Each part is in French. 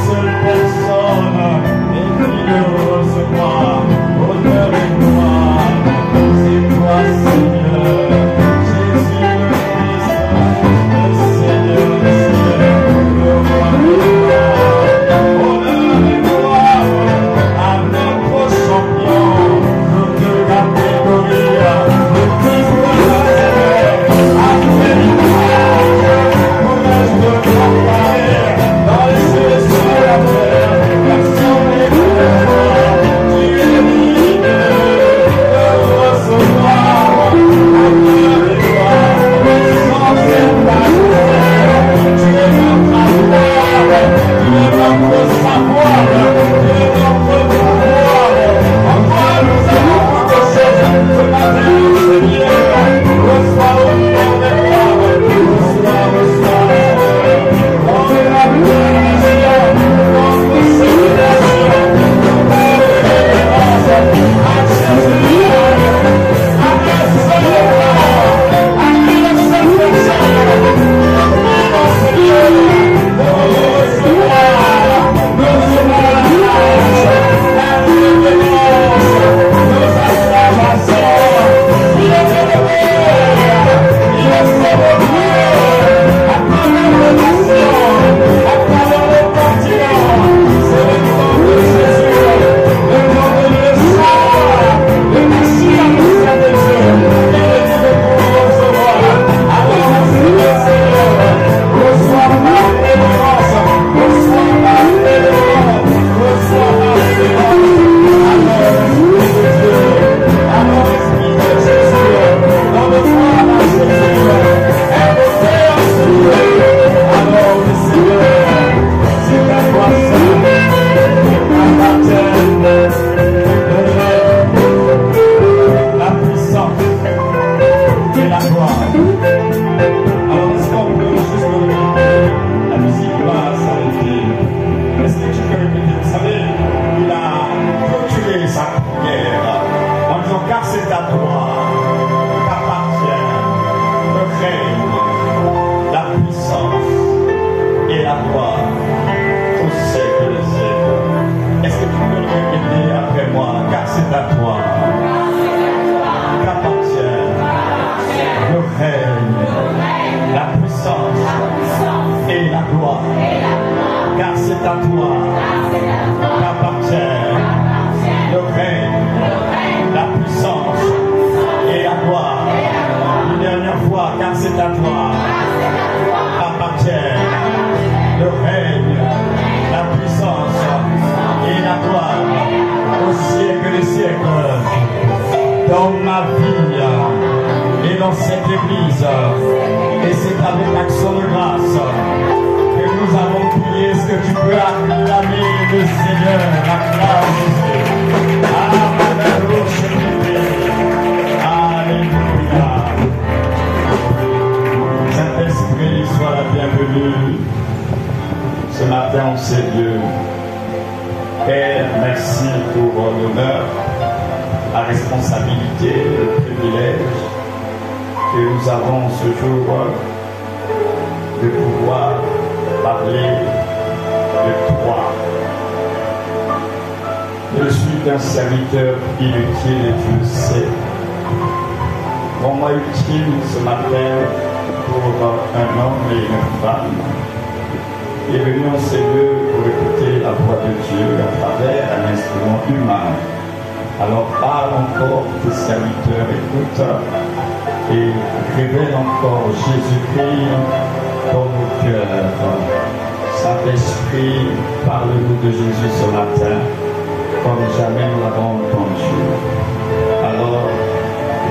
Seul personne, et à toi qu'appartient le règne, la puissance et la gloire. Une dernière fois, car c'est à toi qu'appartient le règne, la puissance et la gloire au siècle des siècles. Dans ma vie et dans cette église, et c'est avec action de grâce que nous avons prié. Est-ce que tu peux acclamer le Seigneur? Acclame Jésus. Alléluia. Saint-Esprit, sois la bienvenue ce matin en ces lieux. Père, merci pour l'honneur, la responsabilité, le privilège que nous avons ce jour de pouvoir parler de toi. Je suis un serviteur inutile et tu le sais. Rends-moi utile ce matin pour un homme et une femme qui est venu en ces lieux pour écouter la voix de Dieu à travers un instrument humain. Alors parle encore, tes serviteurs écoutent et révèle encore Jésus-Christ dans nos cœurs. Saint-Esprit, parle-nous de Jésus ce matin, comme jamais nous l'avons entendu. Alors,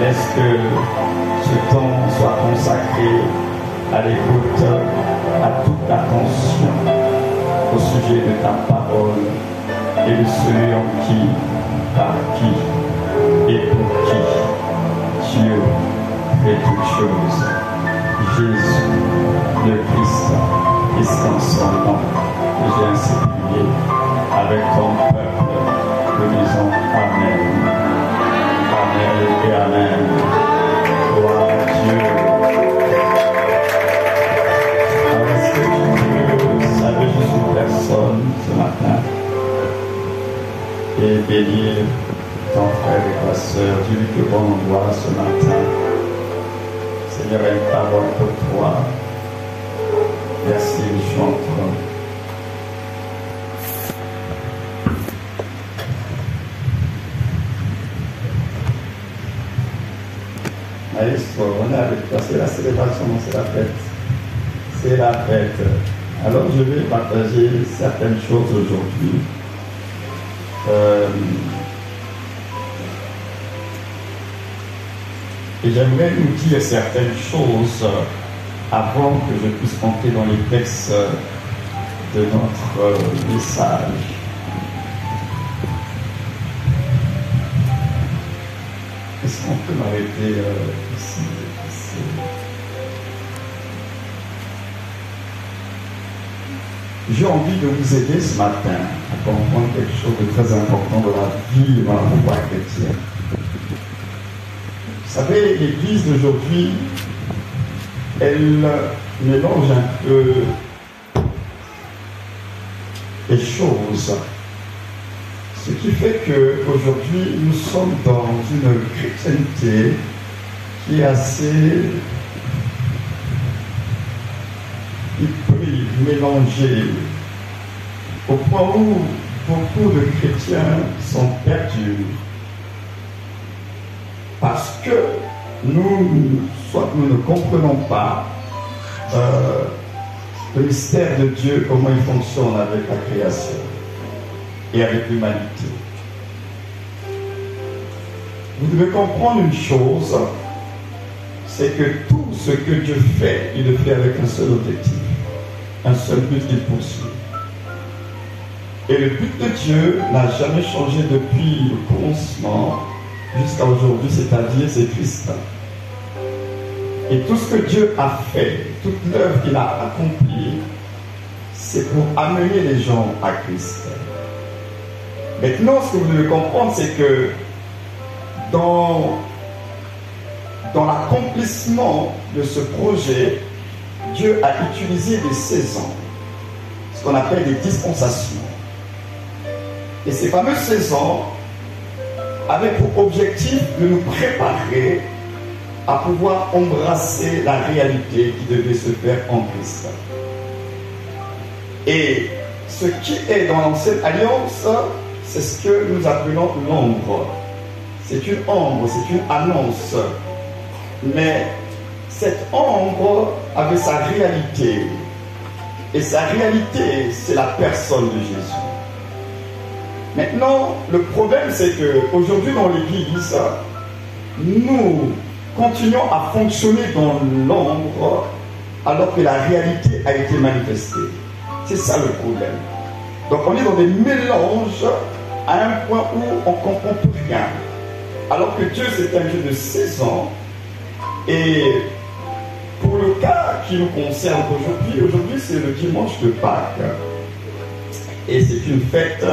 laisse que ce temps soit consacré à l'écoute, à toute attention au sujet de ta parole et de celui en qui, par qui et pour qui Dieu fait toutes choses. Jésus, le Christ, est son nom. J'ai ainsi prié avec ton peuple. Nous disons Amen. Amen et Amen. Gloire à Dieu. Alors, est-ce que tu peux saluer Jésus personne ce matin et bénir ton frère et ta soeur? Dis-lui que bon endroit ce matin. Seigneur, une parole pour toi. Merci, nous chantons. Maestro, on est avec toi, c'est la célébration, c'est la fête. C'est la fête. Alors je vais partager certaines choses aujourd'hui. Et j'aimerais nous dire certaines choses avant que je puisse entrer dans les textes de notre message. Est-ce qu'on peut m'arrêter ici? J'ai envie de vous aider ce matin à comprendre quelque chose de très important dans la vie de la foi chrétienne. Vous savez, l'Église d'aujourd'hui, elle mélange un peu les choses. Ce qui fait qu'aujourd'hui, nous sommes dans une chrétienté qui est assez hybride, mélangée, au point où beaucoup de chrétiens sont perdus. Parce que soit nous ne comprenons pas le mystère de Dieu, comment il fonctionne avec la création et avec l'humanité. Vous devez comprendre une chose, c'est que tout ce que Dieu fait, il le fait avec un seul objectif, un seul but qu'il poursuit. Et le but de Dieu n'a jamais changé depuis le commencement jusqu'à aujourd'hui, c'est-à-dire c'est Christ. Et tout ce que Dieu a fait, toute l'œuvre qu'il a accomplie, c'est pour amener les gens à Christ. Maintenant, ce que vous devez comprendre, c'est que dans l'accomplissement de ce projet, Dieu a utilisé des saisons, ce qu'on appelle des dispensations. Et ces fameuses saisons avaient pour objectif de nous préparer à pouvoir embrasser la réalité qui devait se faire en Christ. Et ce qui est dans l'ancienne alliance, c'est ce que nous appelons l'ombre. C'est une ombre, c'est une annonce. Mais cette ombre avait sa réalité. Et sa réalité, c'est la personne de Jésus. Maintenant, le problème, c'est qu'aujourd'hui dans l'Église, nous continuons à fonctionner dans l'ombre alors que la réalité a été manifestée. C'est ça le problème. Donc on est dans des mélanges à un point où on ne comprend plus rien. Alors que Dieu, c'est un Dieu de saison. Et pour le cas qui nous concerne aujourd'hui c'est le dimanche de Pâques. Et c'est une fête,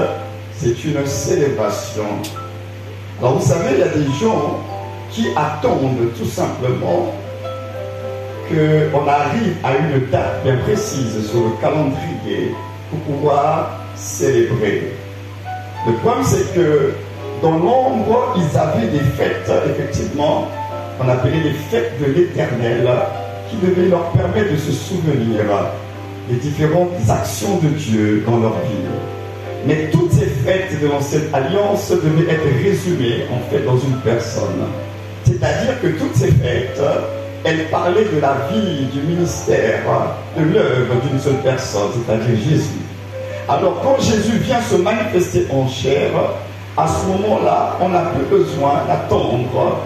c'est une célébration. Alors vous savez, il y a des gens qui attendent tout simplement qu'on arrive à une date bien précise sur le calendrier pour pouvoir célébrer. Le problème, c'est que dans l'ombre, ils avaient des fêtes, effectivement, qu'on appelait les fêtes de l'Éternel, qui devaient leur permettre de se souvenir des différentes actions de Dieu dans leur vie. Mais toutes ces fêtes de l'Ancienne Alliance devaient être résumées, en fait, dans une personne. C'est-à-dire que toutes ces fêtes, elles parlaient de la vie, du ministère, de l'œuvre d'une seule personne, c'est-à-dire Jésus. Alors, quand Jésus vient se manifester en chair, à ce moment-là, on n'a plus besoin d'attendre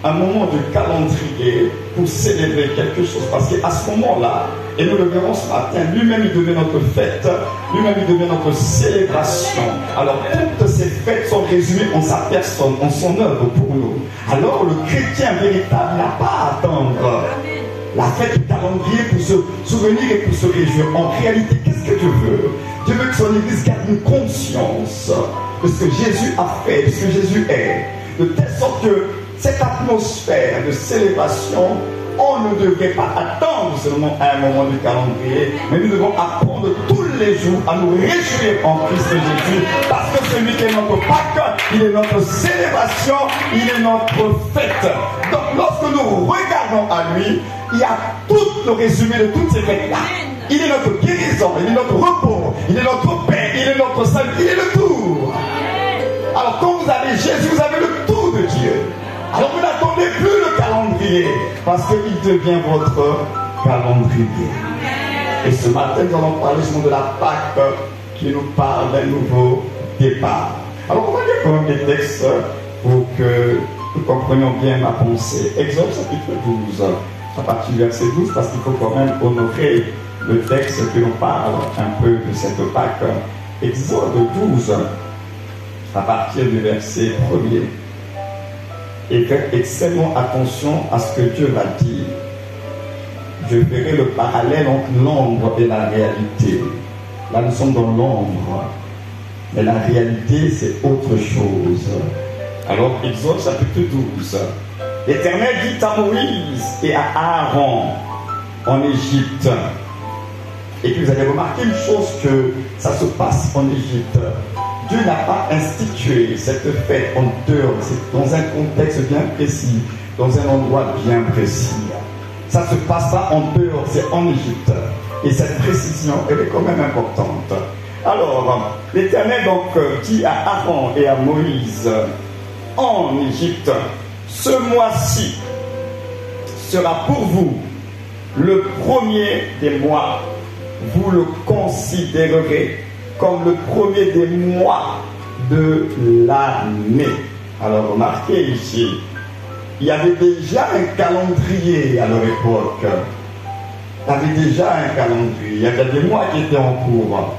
un moment de calendrier pour célébrer quelque chose. Parce qu'à ce moment-là, et nous le verrons ce matin, lui-même il devient notre fête, lui-même il devient notre célébration. Alors toutes ces fêtes sont résumées en sa personne, en son œuvre pour nous. Alors le chrétien véritable n'a pas à attendre la fête du calendrier pour se souvenir et pour se réjouir. En réalité, qu'est-ce que Dieu veut? Dieu veut que son Église garde une conscience de ce que Jésus a fait, de ce que Jésus est, de telle sorte que cette atmosphère de célébration, on ne devrait pas attendre seulement à un moment du calendrier, mais nous devons apprendre tous les jours à nous réjouir en Christ Jésus, parce que celui qui est notre Pâques, il est notre célébration, il est notre fête. Donc lorsque nous regardons à lui, il y a tout le résumé de toutes ces fêtes-là. Il est notre guérison, il est notre repos, il est notre paix, il est notre salut, il est le tout. Alors quand vous avez Jésus, vous avez le tout de Dieu. Alors vous n'attendez plus le calendrier, parce qu'il devient votre calendrier. Et ce matin, nous allons parler de la Pâque qui nous parle d'un nouveau départ. Alors on va lire quand même des textes pour que nous comprenions bien ma pensée. Exode chapitre 12, à partir du verset 12, parce qu'il faut quand même honorer le texte qui nous parle un peu de cette Pâque. Exode 12, à partir du verset 1er. Et faites extrêmement attention à ce que Dieu va dire. Je ferai le parallèle entre l'ombre et la réalité. Là, nous sommes dans l'ombre, mais la réalité, c'est autre chose. Alors, Exode chapitre 12. L'Éternel dit à Moïse et à Aaron en Égypte. Et puis vous avez remarqué une chose, que ça se passe en Égypte. Dieu n'a pas institué cette fête en dehors, c'est dans un contexte bien précis, dans un endroit bien précis. Ça ne se passe pas en dehors, c'est en Égypte. Et cette précision, elle est quand même importante. Alors, l'Éternel donc dit à Aaron et à Moïse en Égypte, ce mois-ci sera pour vous le premier des mois. Vous le considérerez comme le premier des mois de l'année. Alors remarquez ici, il y avait déjà un calendrier à leur époque. Il y avait déjà un calendrier, il y avait des mois qui étaient en cours.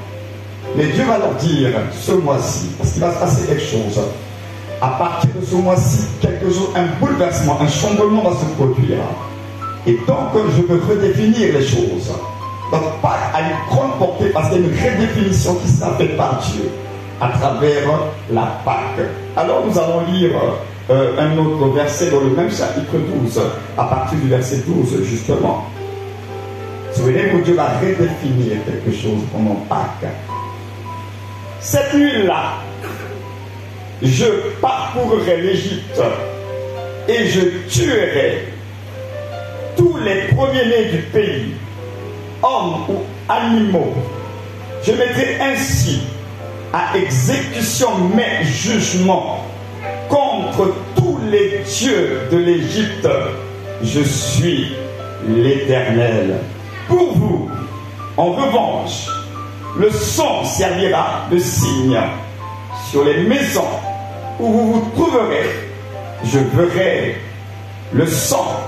Mais Dieu va leur dire, ce mois-ci, parce qu'il va se passer quelque chose. À partir de ce mois-ci, quelque chose, un bouleversement, un chamboulement va se produire. Et donc, je veux redéfinir les choses. Donc, Pâques a une grande portée parce qu'il y a une redéfinition qui sera faite par Dieu à travers la Pâque. Alors, nous allons lire un autre verset dans le même chapitre 12, à partir du verset 12, justement. Souvenez-vous que Dieu va redéfinir quelque chose pendant Pâques. Cette nuit-là, je parcourrai l'Égypte et je tuerai tous les premiers-nés du pays, hommes ou animaux, Je mettrai ainsi à exécution mes jugements contre tous les dieux de l'Égypte. Je suis l'Éternel. Pour vous, en revanche, le sang servira de signe sur les maisons où vous vous trouverez. Je verrai le sang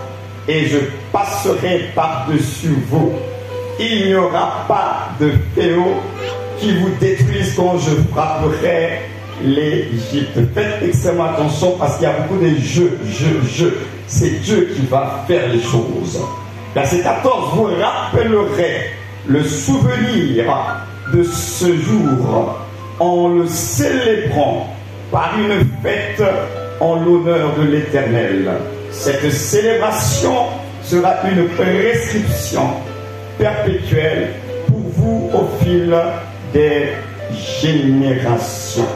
et je passerai par-dessus vous. Il n'y aura pas de fléau qui vous détruise quand je frapperai l'Égypte. Faites extrêmement attention parce qu'il y a beaucoup de jeux. C'est Dieu qui va faire les choses. Verset 14, vous rappellerez le souvenir de ce jour en le célébrant par une fête en l'honneur de l'Éternel. Cette célébration sera une prescription perpétuelle pour vous au fil des générations.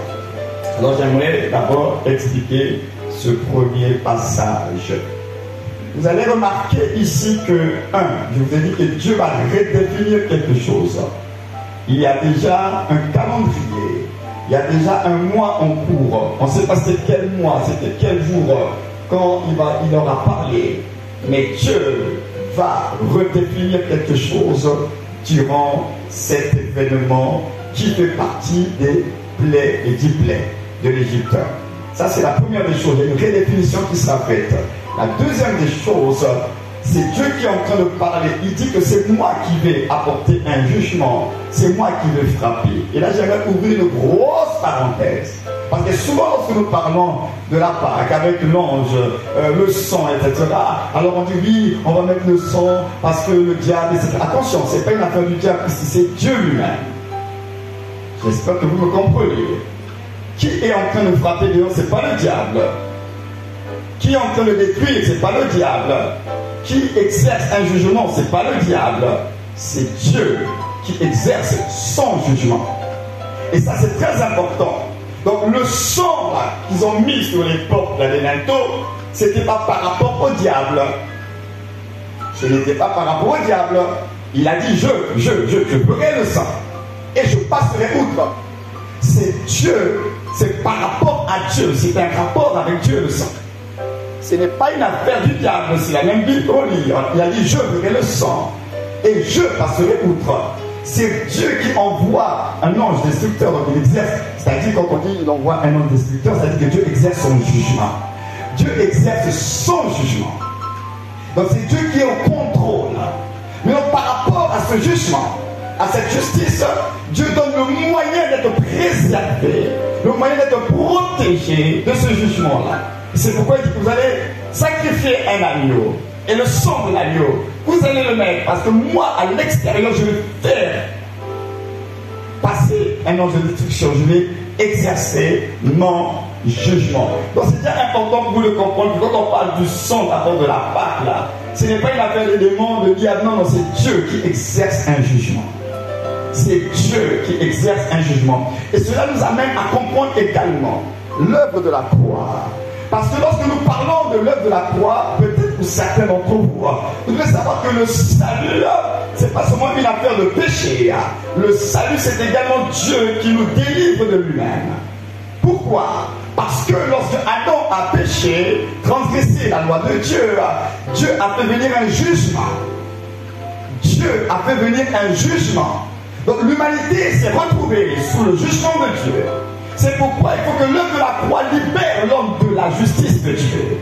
Alors j'aimerais d'abord expliquer ce premier passage. Vous allez remarquer ici que, je vous ai dit que Dieu va redéfinir quelque chose. Il y a déjà un calendrier, il y a déjà un mois en cours. On ne sait pas c'était quel mois, c'était quel jour, quand il aura parlé. Mais Dieu va redéfinir quelque chose durant cet événement qui fait partie des plaies et 10 plaies de l'Égypte. Ça, c'est la première des choses. Il y a une redéfinition qui sera faite. La deuxième des choses, c'est Dieu qui est en train de parler. Il dit que c'est moi qui vais apporter un jugement. C'est moi qui vais frapper. Et là, j'aimerais ouvrir une grosse parenthèse. Parce que souvent, lorsque nous parlons de la Pâque avec l'ange, le sang, etc., alors on dit oui, on va mettre le sang parce que le diable, etc. Attention, ce n'est pas une affaire du diable ici, c'est Dieu lui-même. J'espère que vous me comprenez. Qui est en train de frapper Léon, ce n'est pas le diable. Qui est en train de détruire, ce n'est pas le diable. Qui exerce un jugement, ce n'est pas le diable. C'est Dieu qui exerce son jugement. Et ça, c'est très important. Donc le sang qu'ils ont mis sur les portes de l'Alénanto, ce n'était pas par rapport au diable. Ce n'était pas par rapport au diable. Il a dit je ferai le sang et je passerai outre. C'est Dieu, c'est par rapport à Dieu, c'est un rapport avec Dieu le sang. Ce n'est pas une affaire du diable, c'est la même Bible qu'on lit. Il a dit je ferai le sang et je passerai outre. C'est Dieu qui envoie un ange destructeur, donc il exerce. C'est-à-dire quand on dit qu'il envoie un ange destructeur, c'est-à-dire que Dieu exerce son jugement. Dieu exerce son jugement. Donc c'est Dieu qui est au contrôle. Mais donc par rapport à ce jugement, à cette justice, Dieu donne le moyen d'être préservé, le moyen d'être protégé de ce jugement-là. C'est pourquoi il dit que vous allez sacrifier un agneau. Et le sang de l'agneau, vous allez le mettre, parce que moi, à l'extérieur, je vais faire passer un ange de destruction. Je vais exercer mon jugement. Donc c'est bien important que vous le compreniez. Quand on parle du sang d'abord de la Pâque, là, ce n'est pas une affaire d'éléments de diable. Non, c'est Dieu qui exerce un jugement. C'est Dieu qui exerce un jugement. Et cela nous amène à comprendre également l'œuvre de la croix. Parce que lorsque nous parlons de l'œuvre de la croix, peut-être pour certains d'entre vous, vous devez savoir que le salut, ce n'est pas seulement une affaire de péché. Le salut, c'est également Dieu qui nous délivre de lui-même. Pourquoi? Parce que lorsque Adam a péché, transgressé la loi de Dieu, Dieu a fait venir un jugement. Dieu a fait venir un jugement. Donc l'humanité s'est retrouvée sous le jugement de Dieu. C'est pourquoi il faut que l'œuvre de la croix libère l'homme de la justice de Dieu.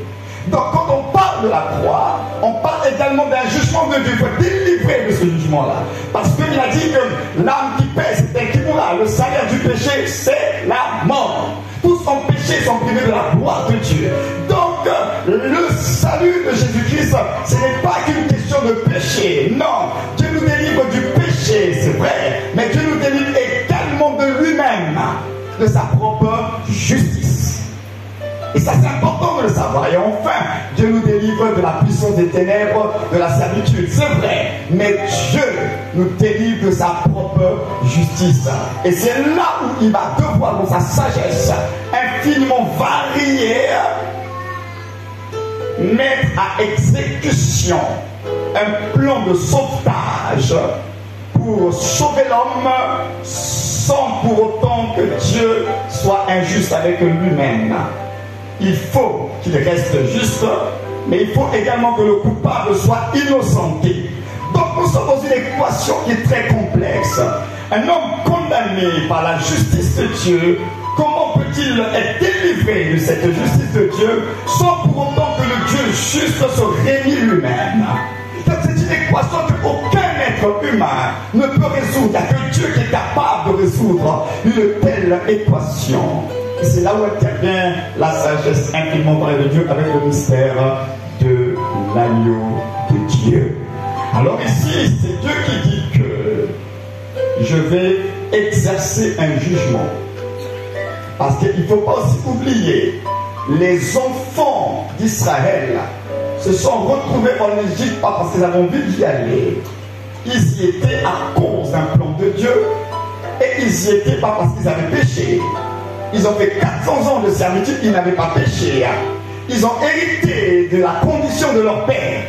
Donc quand on parle de la croix, on parle également d'un jugement de Dieu. Il faut délivrer de ce jugement-là. Parce qu'il a dit que l'âme qui pèse, c'est un qui mourra. Le salaire du péché, c'est la mort. Tous sont péchés, sont privés de la gloire de Dieu. Donc le salut de Jésus-Christ, ce n'est pas qu'une question de péché. Non, Dieu nous délivre du péché, c'est vrai. Mais Dieu nous délivre également de lui-même, de sa propre justice. Et ça, c'est important de le savoir. Et enfin, Dieu nous délivre de la puissance des ténèbres, de la servitude. C'est vrai. Mais Dieu nous délivre de sa propre justice. Et c'est là où il va devoir, dans sa sagesse infiniment variée, mettre à exécution un plan de sauvetage pour pour sauver l'homme sans pour autant que Dieu soit injuste avec lui-même. Il faut qu'il reste juste, mais il faut également que le coupable soit innocenté. Donc nous sommes dans une équation qui est très complexe. Un homme condamné par la justice de Dieu, comment peut-il être délivré de cette justice de Dieu sans pour autant que le Dieu juste se réunit lui-même? C'est une équation qu'aucun être humain ne peut résoudre. Il n'y a que Dieu qui est capable de résoudre une telle équation. Et c'est là où intervient la sagesse infiniment parlée de Dieu avec le mystère de l'agneau de Dieu. Alors ici, c'est Dieu qui dit que je vais exercer un jugement. Parce qu'il ne faut pas aussi oublier, les enfants d'Israël se sont retrouvés en Égypte pas parce qu'ils avaient envie d'y aller. Ils y étaient à cause d'un plan de Dieu et ils y étaient pas parce qu'ils avaient péché. Ils ont fait 400 ans de servitude, ils n'avaient pas péché. Ils ont hérité de la condition de leur père.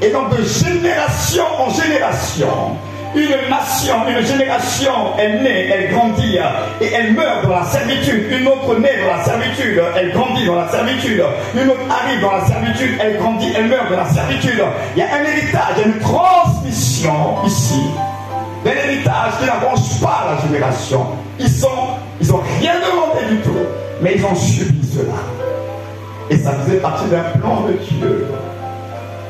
Et donc de génération en génération, une nation, une génération, elle naît, elle grandit et elle meurt dans la servitude. Une autre naît dans la servitude, elle grandit dans la servitude. Une autre arrive dans la servitude, elle grandit, elle meurt dans la servitude. Il y a un héritage, il y a une transmission ici d'un héritage qui n'avance pas la génération. Ils ont rien demandé du tout, mais ils ont subi cela. Et ça faisait partie d'un plan de Dieu.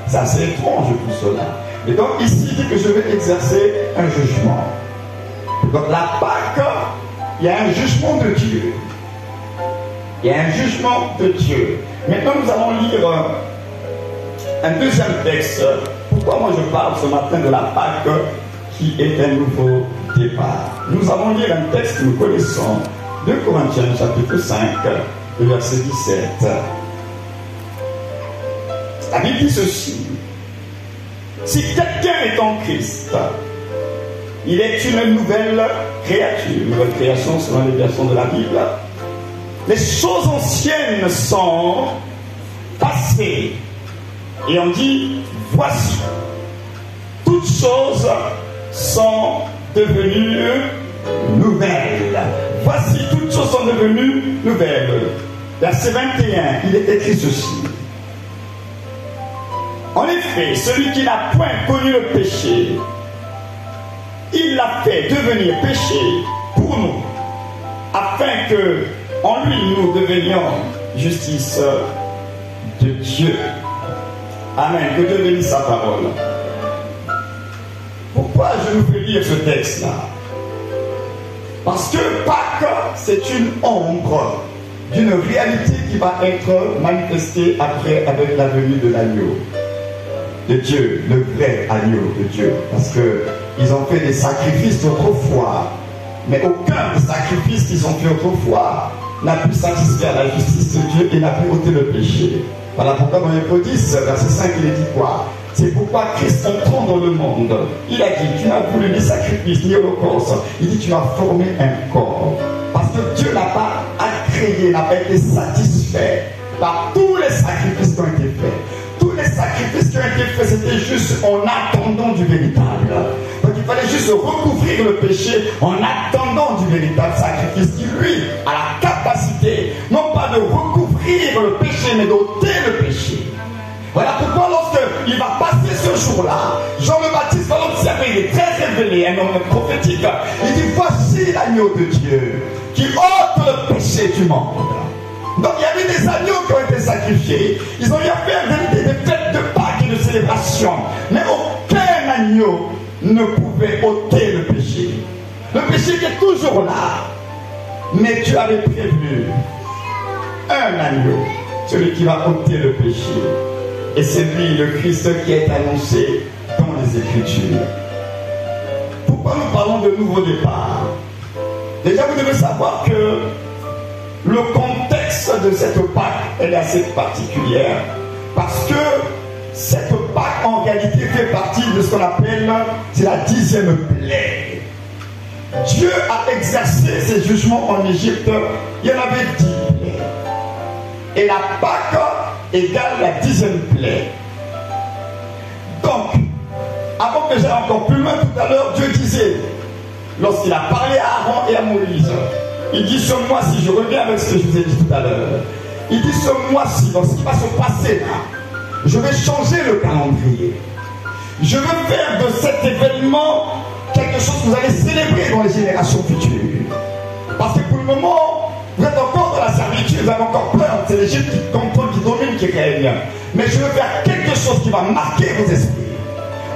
C'est assez étrange tout cela. Et donc ici, il dit que je vais exercer un jugement. Donc la Pâque, il y a un jugement de Dieu. Il y a un jugement de Dieu. Maintenant, nous allons lire un deuxième texte. Pourquoi moi je parle ce matin de la Pâque qui est un nouveau départ? Nous allons lire un texte que nous connaissons, 2 Corinthiens chapitre 5, le verset 17. La Bible dit ceci: si quelqu'un est en Christ, il est une nouvelle créature, une nouvelle création selon les versions de la Bible. Les choses anciennes sont passées et on dit voici, toutes choses sont devenues nouvelles. Voici, toutes choses sont devenues nouvelles. Verset 21, il est écrit ceci: en effet, celui qui n'a point connu le péché, il l'a fait devenir péché pour nous, afin que en lui nous devenions justice de Dieu. Amen. Que Dieu bénisse sa parole. Pourquoi je vous fais lire ce texte-là? Parce que Pâques, c'est une ombre d'une réalité qui va être manifestée après avec la venue de l'agneau de Dieu, le vrai agneau de Dieu. Parce qu'ils ont fait des sacrifices autrefois, mais aucun des sacrifices qu'ils ont fait autrefois n'a pu satisfaire la justice de Dieu et n'a pu ôter le péché. Voilà pourquoi dans Hébreux 10, verset 5, il est dit quoi? C'est pourquoi Christ entrant dans le monde, il a dit, tu n'as voulu ni sacrifice ni holocauste. Il dit, tu m'as formé un corps. Parce que Dieu n'a pas agréé, n'a pas été satisfait par tous les sacrifices qui ont été faits. Tous les sacrifices qui ont été faits, c'était juste en attendant du véritable. Donc il fallait juste recouvrir le péché en attendant du véritable sacrifice qui, lui, a la capacité, non pas de recouvrir le péché, mais d'ôter le péché. Voilà pourquoi lorsqu'il va passer ce jour-là, Jean le Baptiste va l'observer, il est très révélé, un homme prophétique. Il dit, voici l'agneau de Dieu qui ôte le péché du monde. Donc il y avait des agneaux qui ont été sacrifiés. Ils ont eu à faire des fêtes de Pâques et de célébration. Mais aucun agneau ne pouvait ôter le péché. Le péché qui est toujours là. Mais tu avais prévu un agneau, celui qui va ôter le péché. Et c'est lui, le Christ, qui est annoncé dans les Écritures. Pourquoi nous parlons de nouveau départ? Déjà, vous devez savoir que le contexte de cette Pâque est assez particulière parce que cette Pâque en réalité fait partie de ce qu'on appelle, c'est la 10e plaie. Dieu a exercé ses jugements en Égypte, il y en avait 10 plaies. Et la Pâque égale la 10e plaie. Donc, avant que j'aille encore plus loin tout à l'heure, Dieu disait, lorsqu'il a parlé à Aaron et à Moïse, il dit ce mois-ci, je reviens avec ce que je vous ai dit tout à l'heure, il dit ce mois-ci, dans ce qui va se passer là, je vais changer le calendrier. Je veux faire de cet événement quelque chose que vous allez célébrer dans les générations futures. Parce que pour le moment, vous êtes encore dans la servitude, vous avez encore peur. C'est l'Égypte qui contrôle, qui domine, qui règne. Mais je veux faire quelque chose qui va marquer vos esprits.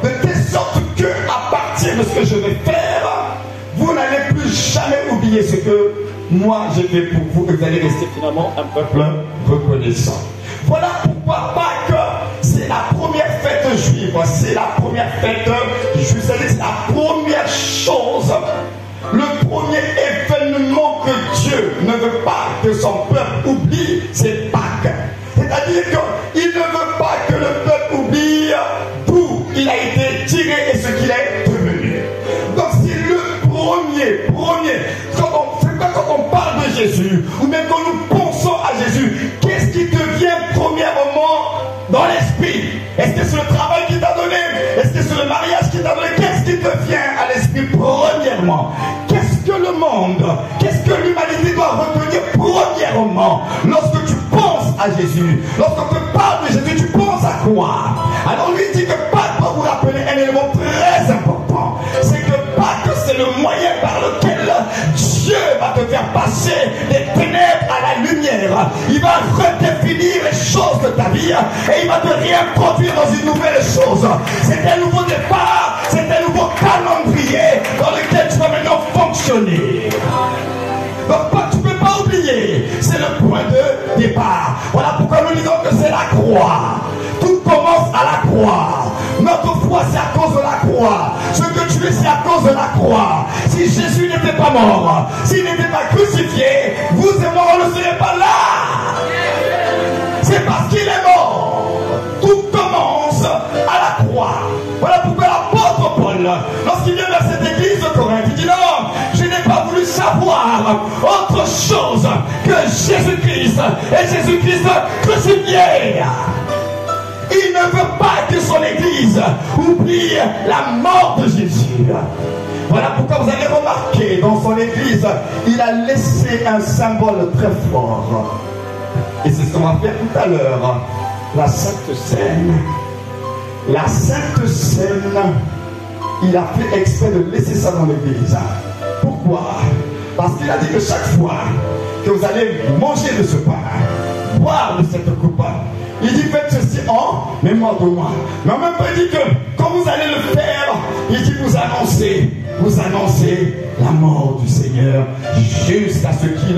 De telle sorte que, à partir de ce que je vais faire, vous n'allez plus jamais oublier ce que moi j'ai fait pour vous. Et vous allez rester finalement un peuple reconnaissant. Voilà pourquoi Pâques, c'est la première fête juive. C'est la première fête juive. C'est la première chose. Le premier événement que Dieu ne veut pas que son peuple oublie, c'est Pâques. C'est-à-dire qu'il ne veut pas que le peuple oublie d'où il a été tiré et ce qu'il est devenu. Donc c'est le premier. Quand on parle de Jésus, ou même quand nous pensons à Jésus, qu'est-ce qui te vient premièrement dans l'esprit? Est-ce que c'est le travail qu'il t'a donné? Est-ce que c'est le mariage qu'il t'a donné? Qu'est-ce qui te vient à l'esprit premièrement? Qu'est-ce que le monde, qu'est-ce que l'humanité doit retenir premièrement lorsque tu penses à Jésus? Lorsqu'on te parle de Jésus, tu penses à quoi? Alors lui dit que Pâques va vous rappeler un élément très important. C'est que Pâques, c'est le moyen par lequel Dieu va te faire passer des ténèbres à la lumière. Il va redéfinir les choses de ta vie et il va te réintroduire dans une nouvelle chose. C'est un nouveau départ, c'est un nouveau calendrier dans lequel tu vas maintenant fonctionner. Donc tu ne peux pas oublier, c'est le point de départ. Voilà pourquoi nous disons que c'est la croix. Tout commence à la croix. Notre foi, c'est à cause de la croix. Ce que tu es, c'est à cause de la croix. Si Jésus n'était pas mort, s'il n'était pas crucifié, vous et moi, on ne serait pas là. C'est parce qu'il est mort. Tout commence à la croix. Voilà pourquoi l'apôtre Paul, lorsqu'il vient vers cette église de Corinthe, il dit non, je n'ai pas voulu savoir autre chose que Jésus-Christ et Jésus-Christ crucifié. Il ne veut pas que son église oublie la mort de Jésus. Voilà pourquoi vous allez remarquer dans son église, il a laissé un symbole très fort. Et c'est ce qu'on va faire tout à l'heure. La Sainte Seine. La Sainte Seine, il a fait exprès de laisser ça dans l'église. Pourquoi? Parce qu'il a dit que chaque fois que vous allez manger de ce pain, boire de cette coupe, il dit faites ceci en mémoire de moi. Mais en même temps il dit que quand vous allez le faire, il dit vous annoncez la mort du Seigneur jusqu'à ce qu'il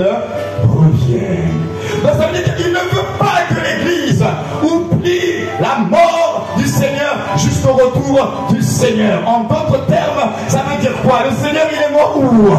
revienne. Donc ça veut dire qu'il ne veut pas que l'Église oublie la mort du Seigneur jusqu'au retour du Seigneur. En d'autres termes, ça veut dire quoi? Le Seigneur il est mort où?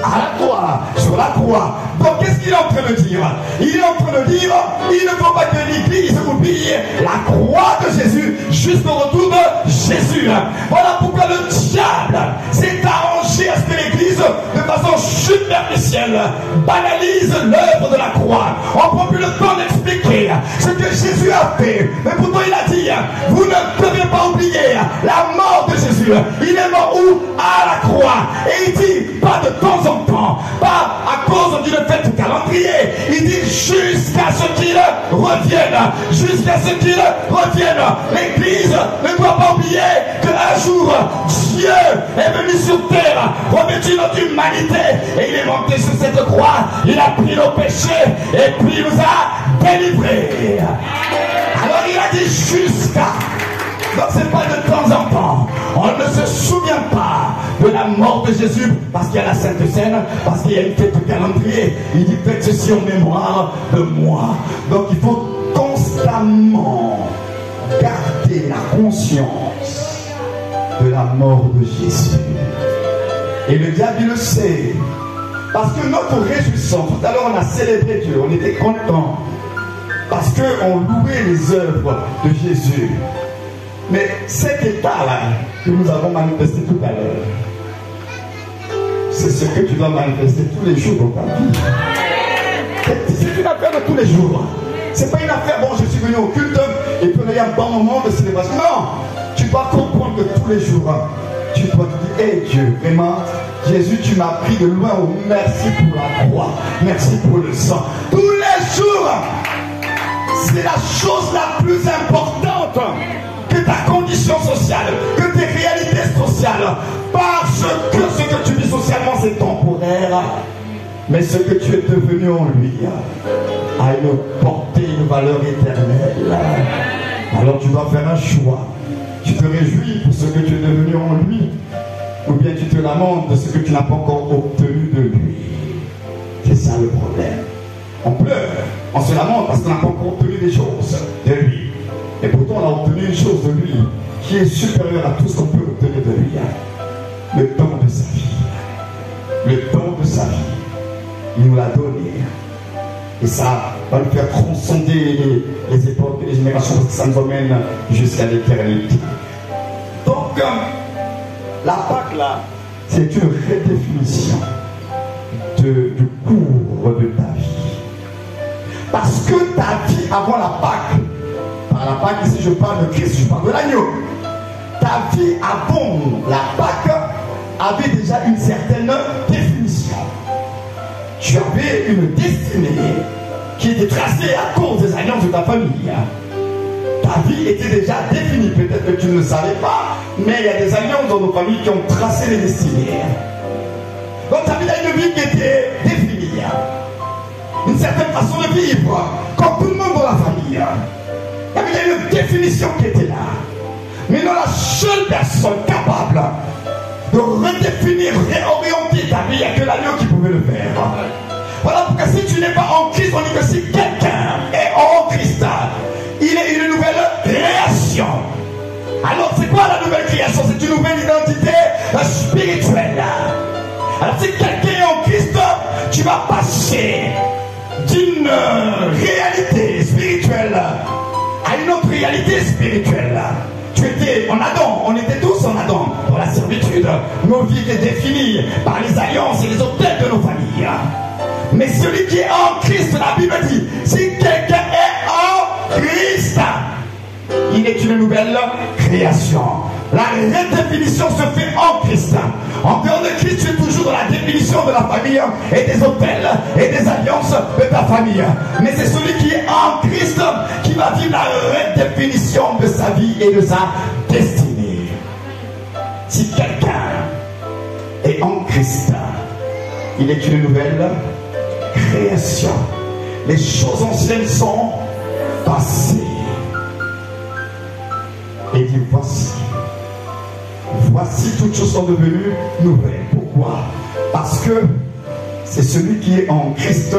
À la croix, sur la croix. Donc qu'est-ce qu'il est en train de dire? Il est en train de dire, il ne faut pas que l'Église oublie la croix de Jésus jusqu'au retour de Jésus. Voilà pourquoi le diable s'est arrangé à ce que l'Église, de façon superficielle, banalise l'œuvre de la croix. On ne prend plus le temps d'expliquer ce que Jésus a fait. Mais pourtant il a dit, vous ne devez pas oublier la mort de Jésus. Il est mort où? À la croix. Et il dit, pas de temps en temps, pas à cause d'une fête calendrier. Il dit jusqu'à ce qu'il revienne. Jusqu'à ce qu'il revienne. L'Église ne doit pas oublier qu'un jour, Dieu est venu sur terre, revêtu notre humanité, et il est monté sur cette croix. Il a pris nos péchés, et puis il nous a délivrés. Alors il a dit jusqu'à. Donc c'est pas de temps en temps. On ne se souvient pas de la mort de Jésus parce qu'il y a la Sainte Seine, parce qu'il y a une fête de calendrier. Il dit faites ceci en mémoire de moi. Donc il faut constamment garder la conscience de la mort de Jésus. Et le diable il le sait. Parce que notre réjouissance, tout à l'heure on a célébré Dieu, on était contents. Parce qu'on louait les œuvres de Jésus. Mais cet état-là que nous avons manifesté tout à l'heure, c'est ce que tu dois manifester tous les jours dans ta vie. C'est une affaire de tous les jours. C'est pas une affaire, bon, je suis venu au culte et puis il y a un bon moment de célébration. Non, tu dois comprendre comprendre que tous les jours, tu dois te dire, hé Dieu, vraiment, Jésus, tu m'as pris de loin. Oh, merci pour la croix. Merci pour le sang. Tous les jours, c'est la chose la plus importante que ta condition sociale, que tes réalités sociales. Parce que ce que tu vis socialement, c'est temporaire. Mais ce que tu es devenu en lui a une portée, une valeur éternelle. Alors tu dois faire un choix. Tu te réjouis pour ce que tu es devenu en lui, ou bien tu te lamentes de ce que tu n'as pas encore obtenu de lui. C'est ça le problème. On pleure, on se lamente parce qu'on n'a pas encore obtenu des choses de lui. Et pourtant on a obtenu une chose de lui qui est supérieure à tout ce qu'on peut obtenir de lui. Le don de sa vie. Le don de sa vie. Il nous l'a donné. Et ça va nous faire transcender les époques et les générations, parce que ça nous emmène jusqu'à l'éternité. Donc, la Pâque là, c'est une redéfinition du cours de ta vie. Parce que ta vie avant la Pâque, par la Pâque ici je parle de Christ, je parle de l'agneau. Ta vie avant la Pâque avait déjà une certaine définition. Tu avais une destinée qui était tracée à cause des alliances de ta famille. Ta vie était déjà définie. Peut-être que tu ne le savais pas, mais il y a des alliances dans nos familles qui ont tracé les destinées. Donc ta vie a une vie qui était définie. Une certaine façon de vivre, comme tout le monde dans la famille. Il y avait une définition qui était là. Mais non, la seule personne capable de redéfinir, réorienter ta vie, il n'y a que l'agneau qui pouvait le faire. Voilà pourquoi si tu n'es pas en Christ, on dit que si quelqu'un est en Christ, il est une nouvelle création. Alors c'est quoi la nouvelle création? C'est une nouvelle identité spirituelle. Alors si quelqu'un est en Christ, tu vas passer d'une réalité spirituelle à une autre réalité spirituelle. Tu étais en Adam, on était tous en Adam, dans la servitude. Nos vies étaient définies par les alliances et les autels de nos familles. Mais celui qui est en Christ, la Bible dit, si quelqu'un est en Christ, il est une nouvelle création. La redéfinition se fait en Christ. En dehors de Christ, tu es toujours dans la définition de la famille et des autels et des alliances de ta famille. Mais c'est celui qui est en Christ qui va vivre la redéfinition de sa vie et de sa destinée. Si quelqu'un est en Christ, il est une nouvelle création. Les choses anciennes sont passées. Et dit voici toutes choses sont devenues nouvelles. Pourquoi? Parce que c'est celui qui est en Christ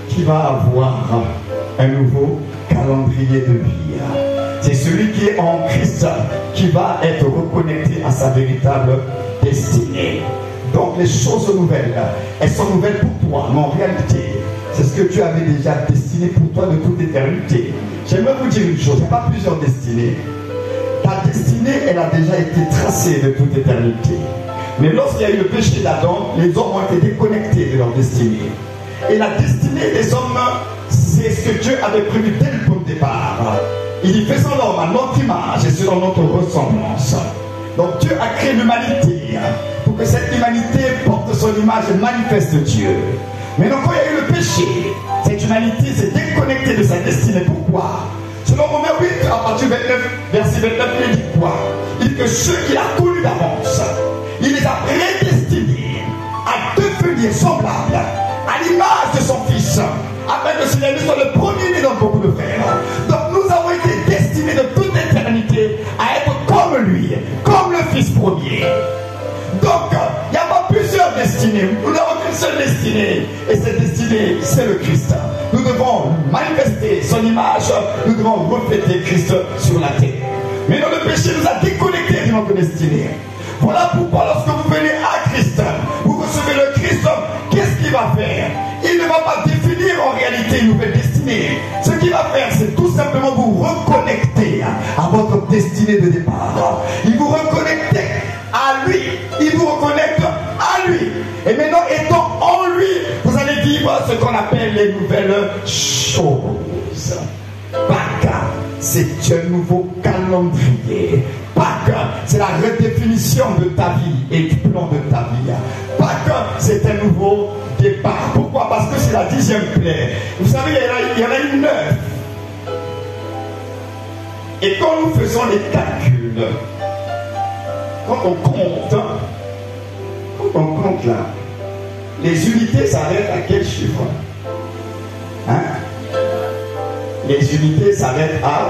qui va avoir un nouveau calendrier de vie. C'est celui qui est en Christ qui va être reconnecté à sa véritable destinée. Donc les choses nouvelles, elles sont nouvelles pour toi, mais en réalité, c'est ce que tu avais déjà destiné pour toi de toute éternité. J'aimerais vous dire une chose, il n'y a pas plusieurs destinées. Ta destinée, elle a déjà été tracée de toute éternité. Mais lorsqu'il y a eu le péché d'Adam, les hommes ont été déconnectés de leur destinée. Et la destinée des hommes, c'est ce que Dieu avait prévu dès le point de départ. Il dit, faisons l'homme à notre image et selon notre ressemblance. Donc Dieu a créé l'humanité pour que cette humanité porte son image et manifeste Dieu. Mais donc quand il y a eu le péché, cette humanité s'est déconnectée de sa destinée. Pourquoi? Selon Romains 8, à partir du 29, verset 29, il dit quoi? Il dit que ceux qu'il a connus d'avance, il les a prédestinés à devenir semblables à l'image de son Fils, afin que celui-ci soit le premier-né dans beaucoup de frères. Donc nous avons été destinés de toute éternité à être comme lui, comme le Fils premier. Donc, il n'y a pas plusieurs destinées. Nous n'avons qu'une seule destinée. Et cette destinée, c'est le Christ. Nous devons manifester son image. Nous devons refléter Christ sur la terre. Mais dans le péché, nous a déconnectés de notre destinée. Voilà pourquoi lorsque vous venez à Christ, vous recevez le Christ, qu'est-ce qu'il va faire? Il ne va pas définir en réalité une nouvelle destinée. Ce qu'il va faire, c'est tout simplement vous reconnecter à votre destinée de départ. Il vous reconnecte à lui. Il vous reconnecte à lui. Et maintenant, étant en lui, vous allez vivre ce qu'on appelle les nouvelles choses. Pâques, c'est un nouveau calendrier. Pâques, Pâques, c'est la redéfinition de ta vie et du plan de ta vie. Pâques, c'est un nouveau départ. Pourquoi? Parce que c'est la 10e plaie. Vous savez, il y en a une 9. Et quand nous faisons les calculs, quand on compte là, les unités s'arrêtent à quel chiffre? Hein? Les unités s'arrêtent à...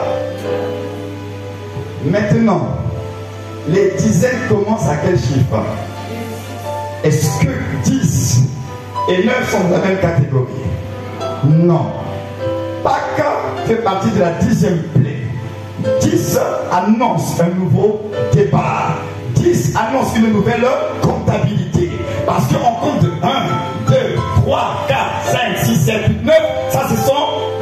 Maintenant, les dizaines commencent à quel chiffre? Est-ce que 10 et 9 sont de la même catégorie? Non. Pâques fait partie de la 10e plaie. 10 annonce un nouveau départ. 10 annonce une nouvelle comptabilité. Parce qu'on compte de 1, 2, 3, 4, 5, 6, 7, 8, 9. Ça, ce sont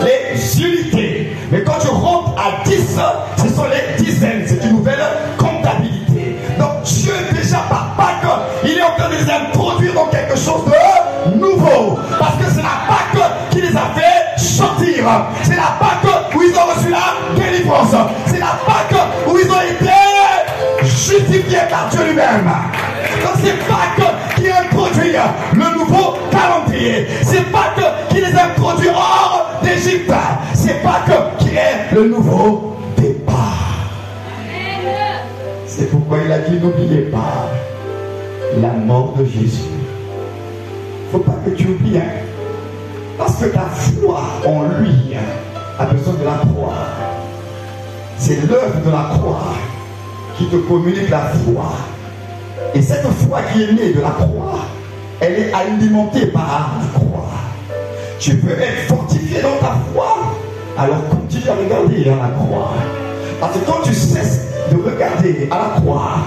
les unités. Mais quand tu rentres à 10, ce sont les dizaines. C'est une nouvelle comptabilité. Donc Dieu, déjà par Pâques, il est en train de les introduire dans quelque chose de nouveau. Parce que c'est la Pâques qui les a fait sortir. C'est la Pâques où ils ont reçu la délivrance. C'est la Pâques où ils ont été justifiés par Dieu lui-même. Donc c'est Pâques qui introduit le nouveau calendrier. C'est Pâques qui les introduit hors d'Égypte. C'est Pâques qui est le nouveau départ. C'est pourquoi il a dit n'oubliez pas la mort de Jésus. Il ne faut pas que tu oublies. Parce que ta foi en lui a besoin de la croix. C'est l'œuvre de la croix qui te communique la foi. Et cette foi qui est née de la croix, elle est alimentée par la croix. Tu peux être fortifié dans ta foi, alors continue à regarder à la croix. Parce que quand tu cesses de regarder à la croix,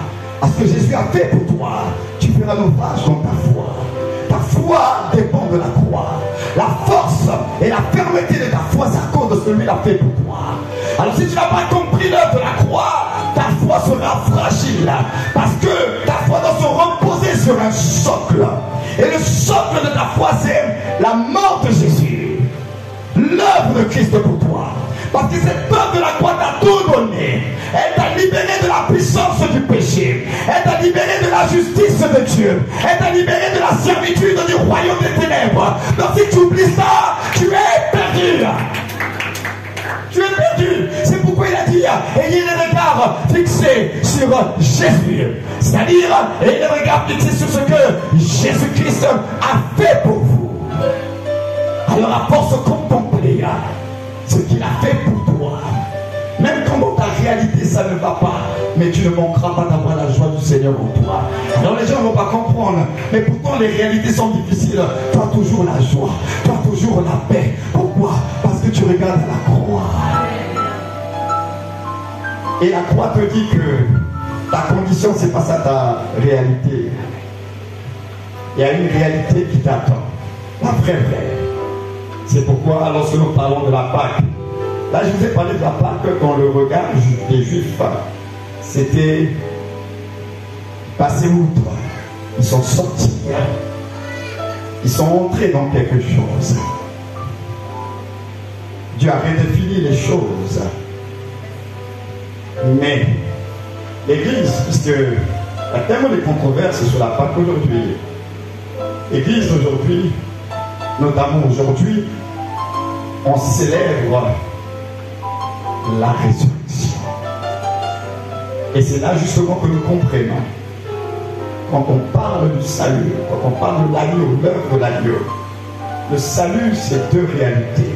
à ce que Jésus a fait pour toi, tu feras l'ouvrage dans ta foi. Ta foi dépend de la croix. La force et la fermeté de ta foi, c'est à cause de ce que lui a fait pour toi. Alors si tu n'as pas compris l'œuvre de la croix, ta foi sera fragile. Parce que ta foi doit se reposer sur un socle. Et le socle de ta foi, c'est la mort de Jésus. L'œuvre de Christ pour toi. Parce que cette œuvre de la croix t'a tout donné. Elle t'a libéré de la puissance du péché. Elle t'a libéré de la justice de Dieu. Elle t'a libéré de la servitude du royaume des ténèbres. Donc si tu oublies ça, tu es perdu. Tu es perdu. C'est pourquoi il a dit ayez les regards fixés sur Jésus. C'est-à-dire ayez les regards fixés sur ce que Jésus-Christ a fait pour vous. Alors à force de contempler ce qu'il a fait pour toi, même quand dans ta réalité ça ne va pas, mais tu ne manqueras pas d'avoir la joie du Seigneur en toi. Alors les gens ne vont pas comprendre, mais pourtant les réalités sont difficiles. Tu as toujours la joie, tu as toujours la paix. Pourquoi? Parce que tu regardes la croix. Et la croix te dit que ta condition, c'est pas ça ta réalité. Il y a une réalité qui t'attend, la vraie. C'est pourquoi, lorsque nous parlons de la Pâque, là je vous ai parlé de la Pâque dans le regard des Juifs. C'était passé outre. Ils sont sortis. Ils sont entrés dans quelque chose. Dieu a redéfini les choses. Mais l'Église, puisque il y a tellement de controverses sur la Pâque aujourd'hui, l'Église aujourd'hui, notamment aujourd'hui, on célèbre la résurrection. Et c'est là justement que nous comprenons. Quand on parle du salut, quand on parle de l'agneau, l'œuvre de l'agneau, le salut, c'est deux réalités.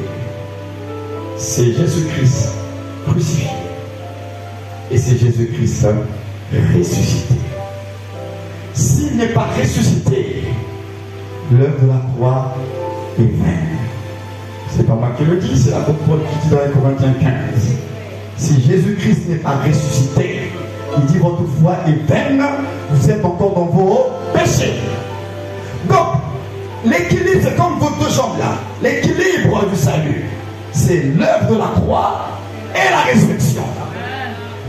C'est Jésus-Christ crucifié. Et c'est Jésus-Christ ressuscité. S'il n'est pas ressuscité, l'œuvre de la croix est vaine. C'est pas moi qui le dis, c'est l'apôtre Paul qui dit dans les Corinthiens 15. Si Jésus-Christ n'est pas ressuscité, il dit votre foi est vaine, vous êtes encore dans vos péchés. Donc, l'équilibre, c'est comme vos deux jambes là. L'équilibre du salut, c'est l'œuvre de la croix et la résurrection.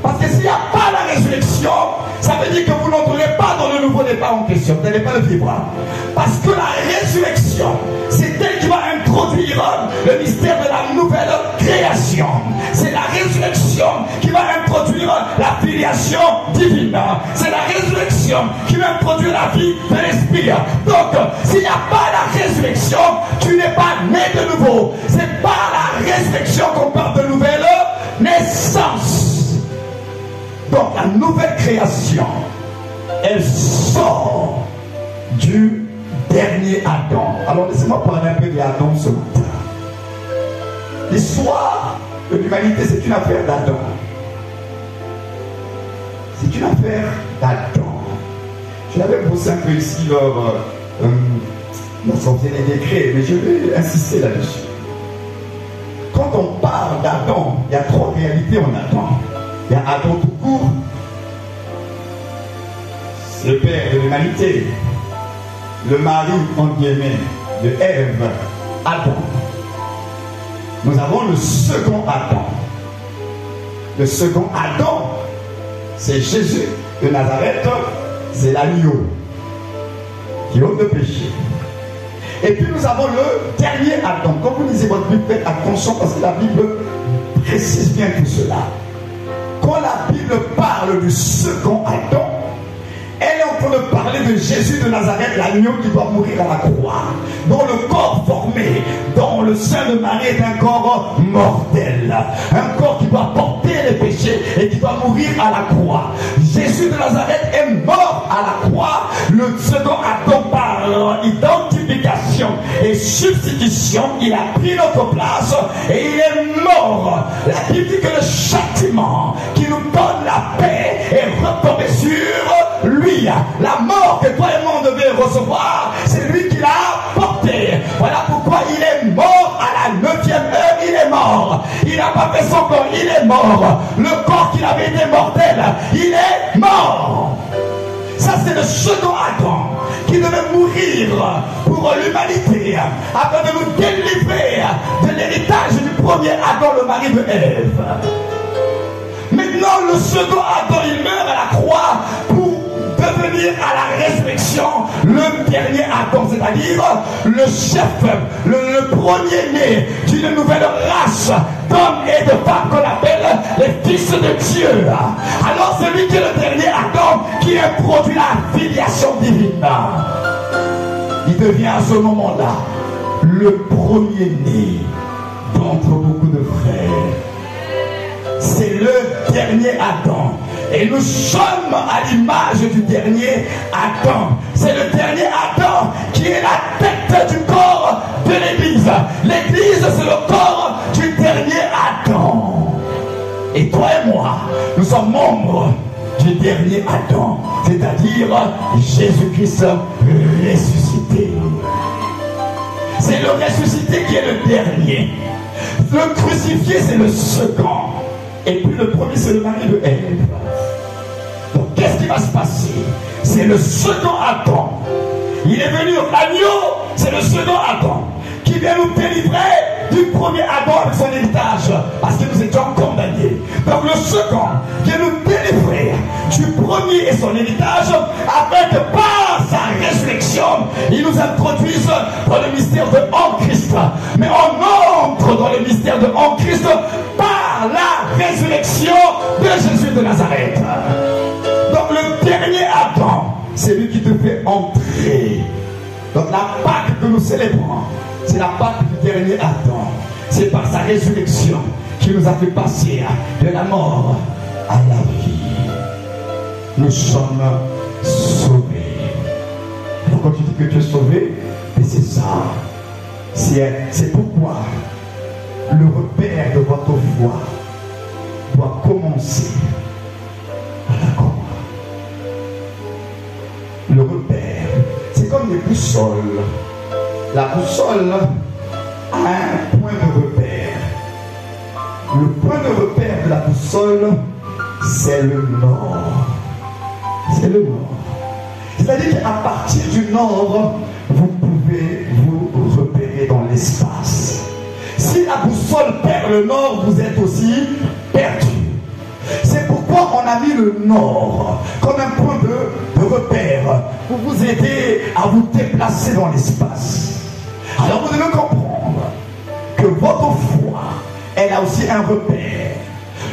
Parce que s'il n'y a pas la résurrection, ça veut dire que vous n'entrerez pas dans le nouveau départ en question. Vous n'allez pas le vivre. Parce que la résurrection, c'est elle qui va introduire le mystère de la nouvelle création. C'est la résurrection qui va introduire la filiation filiation divine. C'est la résurrection qui va produire la vie de l'esprit. Donc, s'il n'y a pas la résurrection, tu n'es pas né de nouveau. C'est par la résurrection qu'on parle de nouvelle naissance. Donc, la nouvelle création, elle sort du dernier Adam. Alors, laissez-moi parler un peu d'Adam ce matin. L'histoire de l'humanité, c'est une affaire d'Adam. C'est une affaire d'Adam. Je l'avais posé un peu ici lors lorsqu'on faisait les décrets, mais je vais insister là-dessus. Quand on parle d'Adam, il y a trois réalités en Adam. Il y a Adam tout court, c'est le père de l'humanité, le mari, entre guillemets, de Ève, Adam. Nous avons le second Adam. Le second Adam, c'est Jésus de Nazareth, c'est l'agneau qui ôte le péché. Et puis nous avons le dernier Adam. Quand vous lisez votre Bible, faites attention parce que la Bible précise bien tout cela. Quand la Bible parle du second Adam, elle est en train de parler de Jésus de Nazareth, l'agneau qui doit mourir à la croix, dont le corps formé dans le sein de Marie est un corps mortel, un corps qui doit porter les péchés et qui doit mourir à la croix. Jésus de Nazareth est mort à la croix. Le second Adam par identification et substitution, il a pris notre place et il est mort. La Bible dit que le châtiment qui nous donne la paix est retombé sur lui. La mort que toi et moi on devait recevoir, c'est lui qui l'a porté. Voilà pourquoi il est mort à la 9e heure, il est mort. Il n'a pas fait son corps, il est mort. Le corps qu'il avait été mortel, il est mort. Ça c'est le second Adam qui devait mourir pour l'humanité afin de nous délivrer de l'héritage du premier Adam, le mari de Ève. Maintenant le second Adam il meurt à la croix pour devenir à la résurrection le dernier Adam, c'est-à-dire le chef, le premier-né d'une nouvelle race d'hommes et de femmes qu'on appelle les fils de Dieu. Alors celui qui est le dernier Adam qui introduit la filiation divine, il devient à ce moment-là le premier-né d'entre beaucoup de frères. C'est le dernier Adam. Et nous sommes à l'image du dernier Adam. C'est le dernier Adam qui est la tête du corps de l'Église. L'Église, c'est le corps du dernier Adam. Et toi et moi, nous sommes membres du dernier Adam, c'est-à-dire Jésus-Christ ressuscité. C'est le ressuscité qui est le dernier. Le crucifié, c'est le second. Et puis le premier, c'est le mari de Ève. Donc qu'est-ce qui va se passer? C'est le second Adam. Il est venu l'agneau, c'est le second Adam qui vient nous délivrer du premier Adam avec son héritage, parce que nous étions condamnés. Donc le second vient nous délivrer du premier et son héritage, afin que par sa résurrection, il nous introduise dans le mystère de en-Christ. Mais on entre dans le mystère de en-Christ par la résurrection de Jésus de Nazareth. Donc le dernier Adam, c'est lui qui te fait entrer. Donc la Pâque que nous célébrons, c'est la Pâque du dernier Adam. C'est par sa résurrection qui nous a fait passer de la mort à la vie. Nous sommes sauvés. Alors quand tu dis que tu es sauvé, c'est ça. C'est pourquoi le repère de votre foi doit commencer à la croix. Le repère, c'est comme des boussoles. La boussole a un point de repère. Le point de repère de la boussole, c'est le nord. C'est le nord. C'est-à-dire qu'à partir du nord, vous pouvez vous repérer dans l'espace. Si la boussole perd le nord, vous êtes aussi perdu. C'est pourquoi on a mis le nord comme un point de repère pour vous aider à vous déplacer dans l'espace. Alors vous devez comprendre que votre foi, elle a aussi un repère.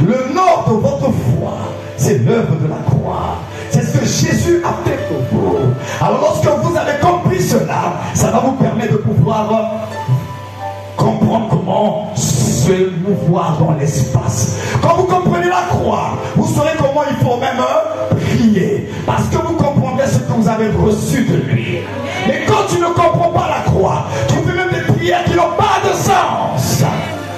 Le nord de votre foi, c'est l'œuvre de la croix. C'est ce que Jésus a fait pour vous. Alors lorsque vous avez compris cela, ça va vous permettre de pouvoir comprendre comment se mouvoir dans l'espace. Quand vous comprenez la croix, vous saurez comment il faut même prier. Parce que vous comprendrez ce que vous avez reçu de lui. Mais quand tu ne comprends pas la croix, tu fais même des prières qui n'ont pas de sens.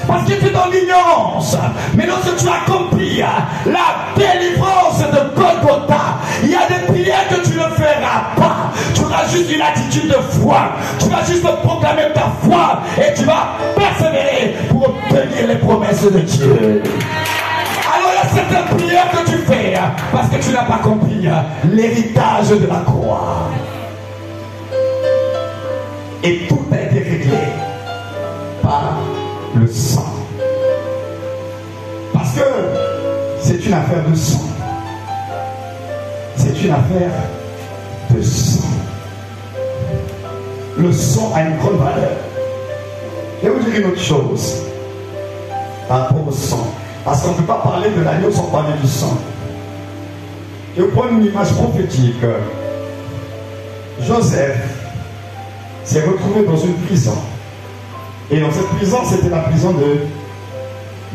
Parce que tu es dans l'ignorance. Mais lorsque tu as compris la délivrance de Golgotha, il y a des prières que tu ne feras pas. Tu auras juste une attitude de foi. Tu vas juste proclamer ta foi et tu vas persévérer pour obtenir les promesses de Dieu. Alors il y a certaines prières que tu fais parce que tu n'as pas compris l'héritage de la croix. Et tout a été réglé par le sang. Parce que c'est une affaire de sang. C'est une affaire de sang. Le sang a une grande valeur. Je vais vous dire une autre chose par rapport au sang. Parce qu'on ne peut pas parler de l'agneau sans parler du sang. Je vais vous prendre une image prophétique. Joseph s'est retrouvé dans une prison. Et dans cette prison, c'était la prison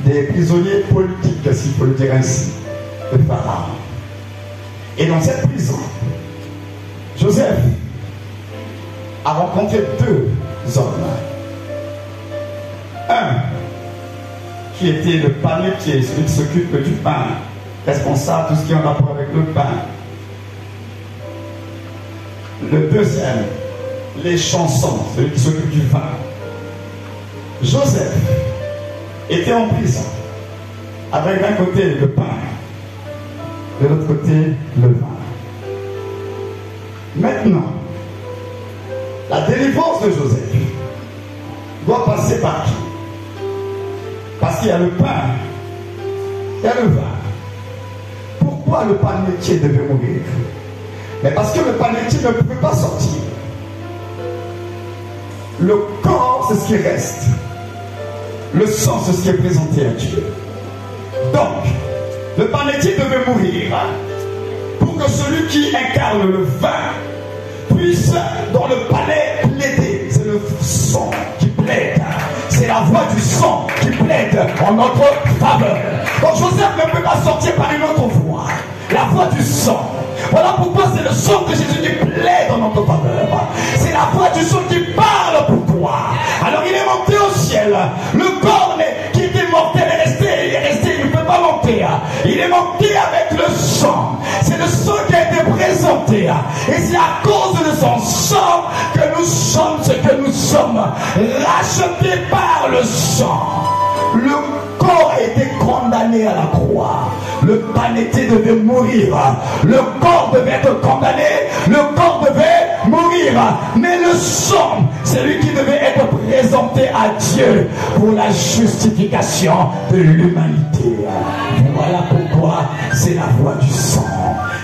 des prisonniers politiques, s'il faut le dire ainsi, de Pharaon. Et dans cette prison, Joseph a rencontré deux hommes. Un qui était le panetier, celui qui s'occupe du pain, responsable de tout ce qui est en rapport avec le pain. Le deuxième, les chansons, celui qui s'occupe du vin. Joseph était en prison, avec d'un côté le pain, de l'autre côté le vin. Maintenant, la délivrance de Joseph doit passer par qui? Parce qu'il y a le pain, il y a le vin. Pourquoi le panetier devait mourir? Mais parce que le panetier ne pouvait pas sortir. Le corps, c'est ce qui reste. Le sang, c'est ce qui est présenté à Dieu. Donc, le panetier devait mourir pour que celui qui incarne le vin puisse, dans le palais, plaider. C'est le sang qui plaide. C'est la voix du sang qui plaide en notre faveur. Donc, Joseph ne peut pas sortir par une autre voix. La voix du sang. Voilà pourquoi c'est le sang de Jésus qui plaide en notre faveur. C'est la voix du sang qui parle pour toi. Alors il est monté au ciel. Le corps qui était mortel il est resté, il ne peut pas monter. Il est monté avec le sang. C'est le sang qui a été présenté. Et c'est à cause de son sang que nous sommes ce que nous sommes. Rachetés par le sang. Le corps a été condamné à la croix. Le panetier devait mourir. Le corps devait être condamné. Le corps devait mourir. Mais le sang, c'est lui qui devait être présenté à Dieu pour la justification de l'humanité. Voilà pourquoi c'est la voix du sang.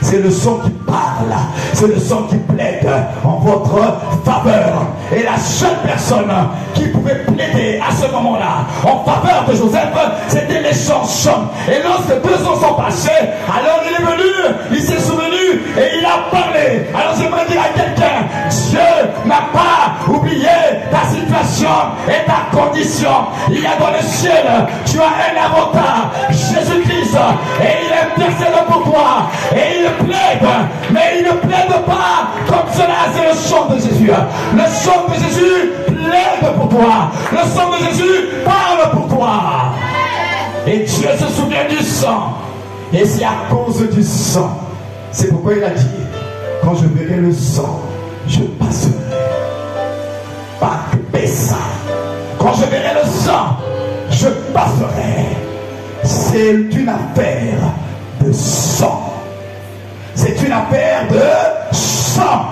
C'est le sang qui parle. C'est le sang qui plaide en votre faveur. Et la seule personne qui pouvait plaider à ce moment-là en faveur de Joseph, c'était les chansons. Et lorsque 2 ans sont passés, alors il est venu, il s'est souvenu et il a parlé. Alors j'aimerais dire à quelqu'un, Dieu n'a pas oublié ta situation et ta condition. Il y a dans le ciel, tu as un avocat, Jésus-Christ, et il intercède pour toi. Et il plaide, mais il ne plaide pas comme cela, c'est le sang de Jésus. Le sang de Jésus plaide pour toi. Le sang de Jésus parle pour toi. Et Dieu se souvient du sang. Et c'est à cause du sang. C'est pourquoi il a dit, quand je verrai le sang, je passerai. Pas que ça. Quand je verrai le sang, je passerai. C'est une affaire de sang. C'est une affaire de sang.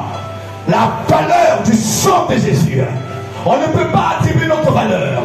La valeur du sang de Jésus. On ne peut pas attribuer notre valeur.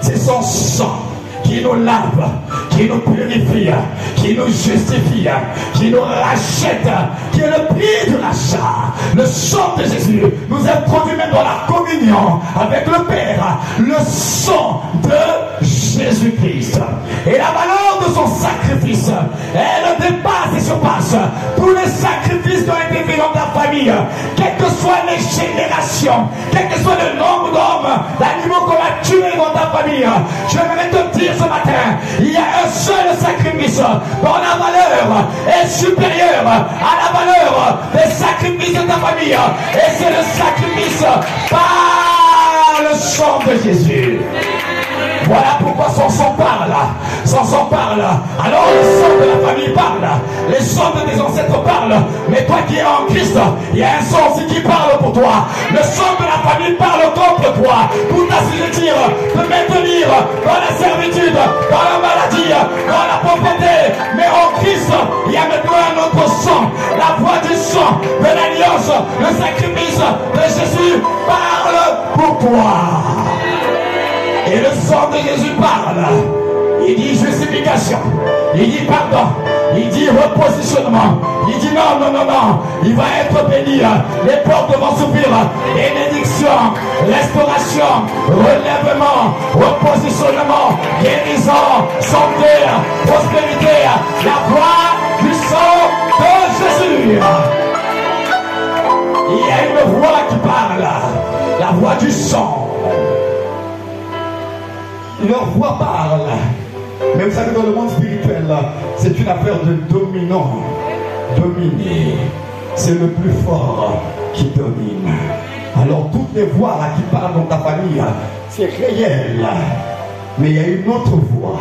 C'est son sang qui nous lave, qui nous purifie, qui nous justifie, qui nous rachète, qui est le prix de l'achat. Le sang de Jésus nous introduit même dans la communion avec le Père. Le sang de Jésus-Christ. Et la valeur de son sacrifice, elle dépasse surpasse tous les sacrifices qui ont été faits dans ta famille, quelles que soient les générations, quel que soit le nombre d'hommes, d'animaux qu'on a tués dans ta famille. J'aimerais te dire ce matin, il y a un seul sacrifice dont la valeur est supérieure à la valeur des sacrifices de ta famille, et c'est le sacrifice par le sang de Jésus. Voilà pourquoi son sang parle. Son sang parle. Alors le sang de la famille parle. Les sang de tes ancêtres parlent. Mais toi qui es en Christ, il y a un sang aussi qui parle pour toi. Le sang de la famille parle contre toi. Pour t'assujettir, te maintenir dans la servitude, dans la maladie, dans la pauvreté. Mais en Christ, il y a maintenant un autre sang. La voix du sang de l'alliance, le sacrifice de Jésus parle pour toi. Et le sang de Jésus parle. Il dit justification. Il dit pardon. Il dit repositionnement. Il dit non, non, non, non. Il va être béni. Les portes vont s'ouvrir. Bénédiction, restauration, relèvement, repositionnement, guérison, santé, prospérité. La voix du sang de Jésus. Il y a une voix qui parle. La voix du sang. Leur voix parle. Mais vous savez, dans le monde spirituel, c'est une affaire de dominant. Dominer. C'est le plus fort qui domine. Alors toutes les voix là, qui parlent dans ta famille, c'est réel. Mais il y a une autre voix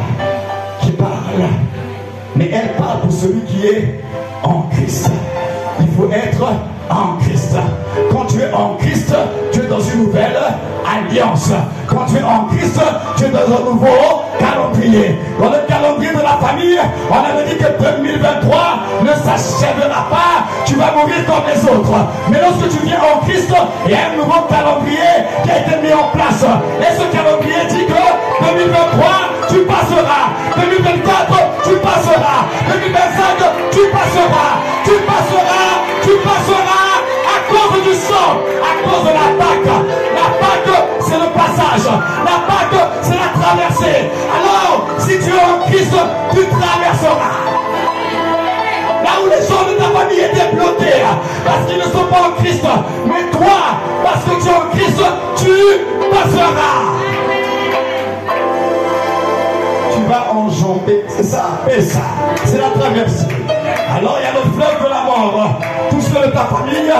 qui parle. Mais elle parle pour celui qui est en Christ. Il faut être en Christ. Quand tu es en Christ, tu es dans une nouvelle alliance. Quand tu es en Christ, tu es dans un nouveau calendrier. Dans le calendrier de la famille, on avait dit que 2023 ne s'achèvera pas. Tu vas mourir comme les autres. Mais lorsque tu viens en Christ, il y a un nouveau calendrier qui a été mis en place. Et ce calendrier dit que 2023, tu passeras. 2024, tu passeras. 2025, tu passeras. Tu passeras. Tu passeras à cause du sang, à cause de la Pâque. La Pâque, c'est le passage. La Pâque, c'est la traversée. Alors, si tu es en Christ, tu traverseras. Là où les gens de ta famille étaient bloqués, parce qu'ils ne sont pas en Christ. Mais toi, parce que tu es en Christ, tu passeras. Tu vas enjamber, c'est ça, et ça, c'est la traversée. Alors il y a le fleuve de la mort. Tous ceux de ta famille,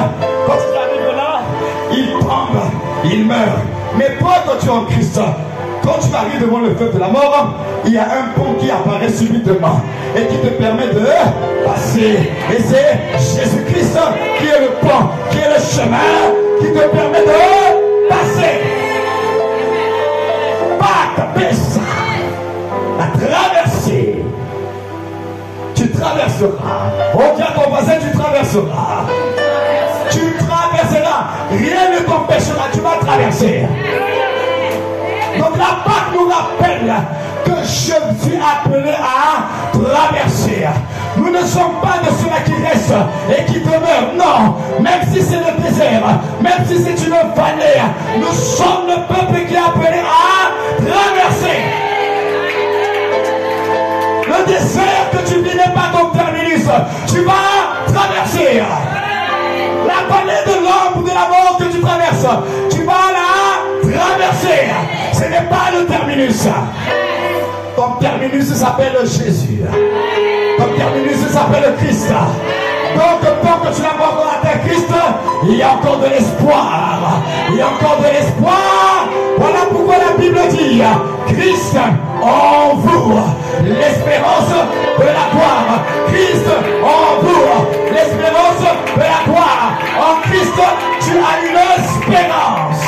quand ils arrivent là, ils tombent, ils meurent. Mais toi, quand tu es en Christ, quand tu arrives devant le fleuve de la mort, il y a un pont qui apparaît subitement et qui te permet de passer. Et c'est Jésus-Christ qui est le pont, qui est le chemin, qui te permet de passer. Pâques, Pessa, la traversée. Tu traverseras. Oh, dis à ton voisin, tu traverseras. Tu traverseras. Rien ne t'empêchera. Tu vas traverser. Donc la Pâque nous rappelle que je suis appelé à traverser. Nous ne sommes pas de ceux-là qui restent et qui demeurent. Non. Même si c'est le désert, même si c'est une vallée, nous sommes le peuple qui est appelé à traverser. Le désert que tu vis n'est pas ton terminus. Tu vas traverser. La vallée de l'ombre de la mort que tu traverses, tu vas la traverser. Ce n'est pas le terminus. Ton terminus s'appelle Jésus. Ton terminus s'appelle Christ. Donc, tant que tu n'as pas encore atteint Christ, il y a encore de l'espoir. Il y a encore de l'espoir. Voilà pourquoi la Bible dit Christ en vous, l'espérance de la gloire. Christ en vous, l'espérance de la gloire. En Christ, tu as une espérance.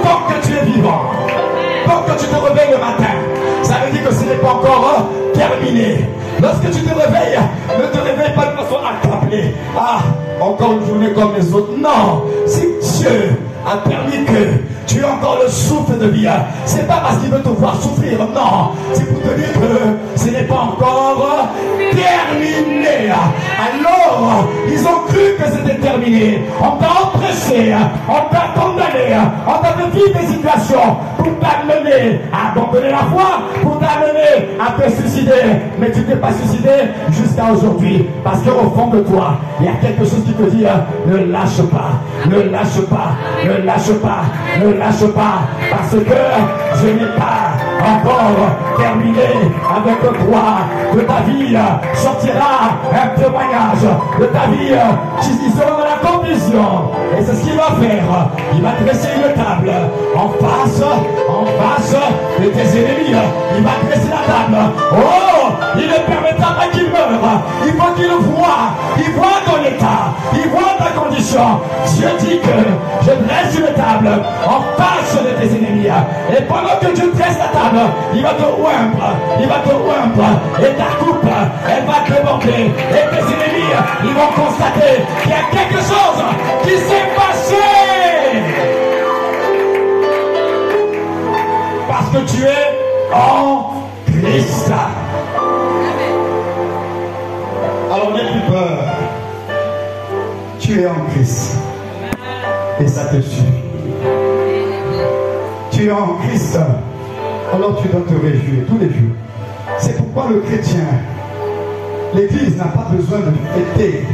Tant que tu es vivant, tant que tu te réveilles le matin, ça veut dire que ce n'est pas encore terminé. Lorsque tu te réveilles, ne te réveille pas de façon accablée. Ah, encore une journée comme les autres. Non, si Dieu a permis que Tu as encore le souffle de vie. C'est pas parce qu'il veut te voir souffrir, non. C'est pour te dire que ce n'est pas encore terminé. Alors, ils ont cru que c'était terminé. On t'a oppressé, on t'a condamné, on t'a fait vivre des situations pour t'amener à abandonner la foi, pour t'amener à te suicider. Mais tu ne t'es pas suicidé jusqu'à aujourd'hui. Parce qu'au fond de toi, il y a quelque chose qui te dit ne lâche pas, ne lâche pas, ne lâche pas, ne lâche pas. Parce que je n'ai pas encore terminé avec toi. De ta vie sortira un témoignage. De ta vie, tu seras dans la confusion. Et c'est ce qu'il va faire. Il va dresser une table en face de tes ennemis. Il va dresser la table. Oh, il ne permettra pas qu'il meure. Il faut qu'il voie. Il voit ton état. Il voit ta condition. Dieu dit que je dresse une table en face de tes ennemis. Et pendant que tu dresses la table, il va te oindre. Il va te oindre. Et ta coupe, elle va déborder. Et tes ennemis, ils vont constater qu'il y a quelque chose qui s'est passé. Parce que tu es en Christ. Alors n'aie plus peur. Tu es en Christ. Et ça te suffit. Tu es en Christ. Alors tu dois te réjouir tous les jours. C'est pourquoi le chrétien, l'Église n'a pas besoin de fêter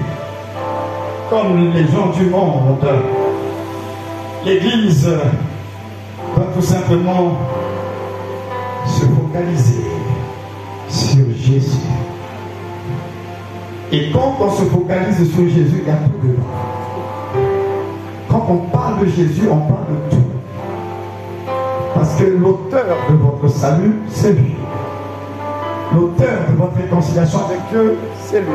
comme les gens du monde. L'Église doit tout simplement se focaliser sur Jésus. Et quand on se focalise sur Jésus, il y a tout dedans. Quand on parle de Jésus, on parle de tout. Parce que l'auteur de votre salut, c'est lui. L'auteur de votre réconciliation avec Dieu, c'est lui.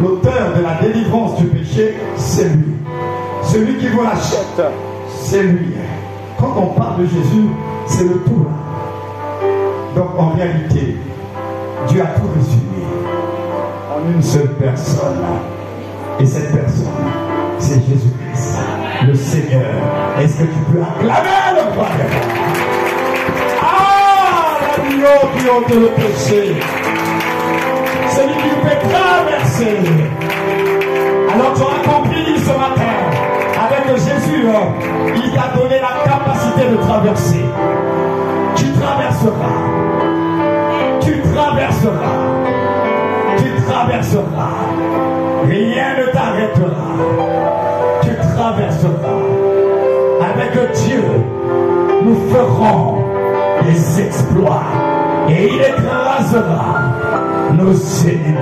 L'auteur de la délivrance du péché, c'est lui. Celui qui vous rachète, c'est lui. Quand on parle de Jésus, c'est le tout là. Donc en réalité, Dieu a tout résumé en une seule personne. Et cette personne, c'est Jésus-Christ, le Seigneur. Est-ce que tu peux acclamer le roi des rois? Qui ôte le péché, celui qui nous fait traverser. Alors tu auras compris ce matin, avec Jésus, il t'a donné la capacité de traverser. Tu traverseras, tu traverseras, tu traverseras. Rien ne t'arrêtera. Tu traverseras. Avec Dieu, nous ferons des exploits. Et il écrasera nos ennemis.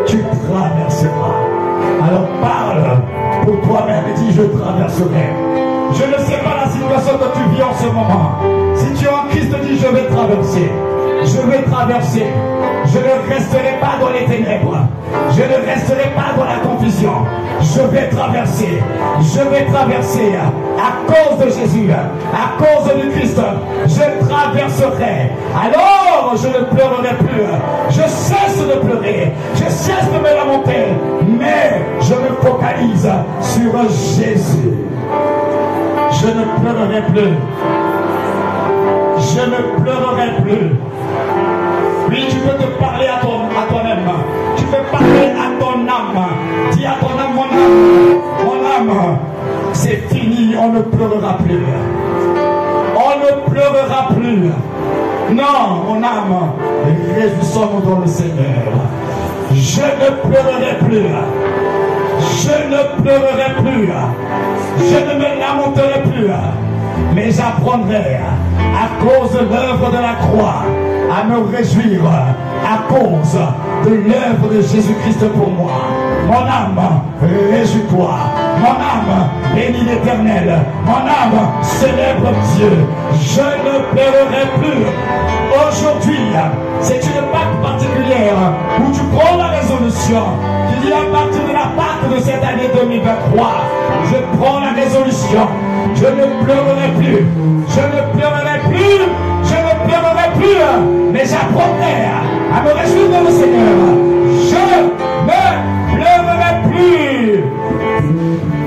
Tu traverseras. Alors parle pour toi-même et dis je traverserai. Je ne sais pas la situation que tu vis en ce moment. Si tu es en Christ, dis je vais traverser. Je vais traverser. Je ne resterai pas dans les ténèbres. Je ne resterai pas dans la confusion. Je vais traverser. Je vais traverser. À cause de Jésus, à cause du Christ, je traverserai. Alors je ne pleurerai plus. Je cesse de pleurer. Je cesse de me lamenter. Mais je me focalise sur Jésus. Je ne pleurerai plus. Je ne pleurerai plus. Oui, tu peux te parler à toi-même. Tu peux parler à ton âme. Dis à ton âme, mon âme, c'est fini, on ne pleurera plus. On ne pleurera plus. Non, mon âme, réjouissons-nous dans le Seigneur. Je ne pleurerai plus. Je ne pleurerai plus. Je ne me lamenterai plus. Mais j'apprendrai, à cause de l'œuvre de la croix, à me réjouir à cause de l'œuvre de Jésus-Christ pour moi. Mon âme, réjouis-toi. Mon âme, bénis l'Éternel. Mon âme, célèbre Dieu. Je ne pleurerai plus. Aujourd'hui, c'est une Pâque particulière où tu prends la résolution. Tu dis à partir de la Pâque de cette année 2023, je prends la résolution. Je ne pleurerai plus. Je ne pleurerai plus. Je ne pleurerai plus. Mais j'apprendrai à me réjouir dans le Seigneur. Je ne pleurerai plus.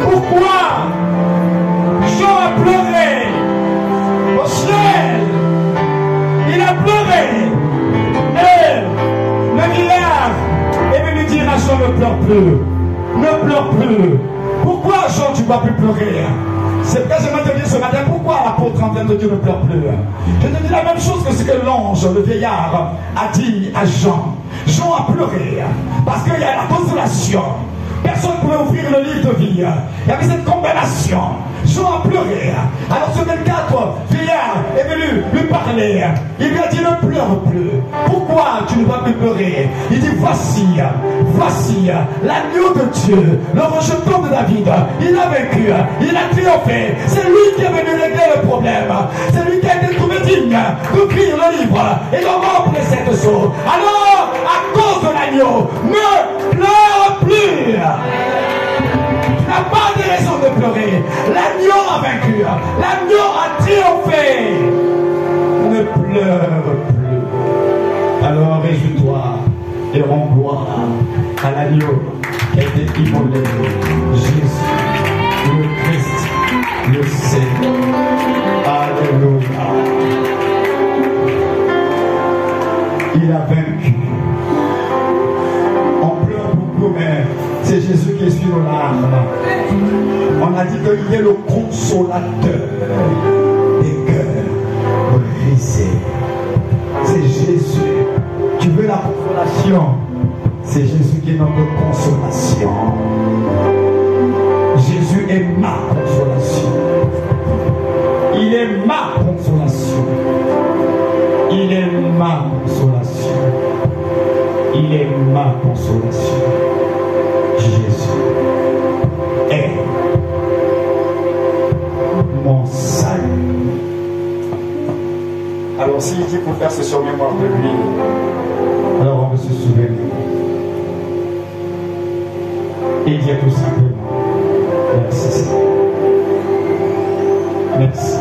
Pourquoi? Jean a pleuré a pleuré. Et le vieillard est venu dire à Jean, ne pleure plus. Ne pleure plus. Pourquoi, Jean, tu ne vas plus pleurer? C'est pourquoi j'aimerais te dire ce matin, pourquoi l'apôtre en train de Dieu ne pleure plus? Je te dis la même chose que ce que l'ange, le vieillard, a dit à Jean. Jean a pleuré parce qu'il y a la consolation. Personne ne pouvait ouvrir le livre de vie. Il y avait cette condamnation. Jean a pleuré. Alors ce 24 vieillard est venu lui parler. Il lui a dit, ne pleure plus. Pourquoi tu ne vas plus pleurer? Il dit, voici l'agneau de Dieu, le rejeton de David. Il a vaincu, il a triomphé. C'est lui qui est venu régler le problème. C'est lui qui a été trouvé digne d'ouvrir le livre et de remplir cette eau. Alors, à cause de l'agneau, ne pleure plus. Tu n'as pas de raison de pleurer. L'agneau a vaincu. L'agneau a triomphé. Ne pleure plus. Alors réjouis-toi et rends gloire à l'agneau qui a été immolé. Jésus, le Christ, le Seigneur. Alléluia. Il a vaincu. On pleure beaucoup, mais c'est Jésus qui essuie nos larmes. On a dit qu'il est le consolateur des cœurs brisés. C'est Jésus. Tu veux la consolation? C'est Jésus qui est notre consolation. Jésus est ma consolation. Il est ma consolation. Il est ma consolation. Il est ma consolation. Jésus est mon salut. Alors s'il dit pour faire ce surmémoire de lui, alors on veut se souvenir et dire tout simplement merci. Merci.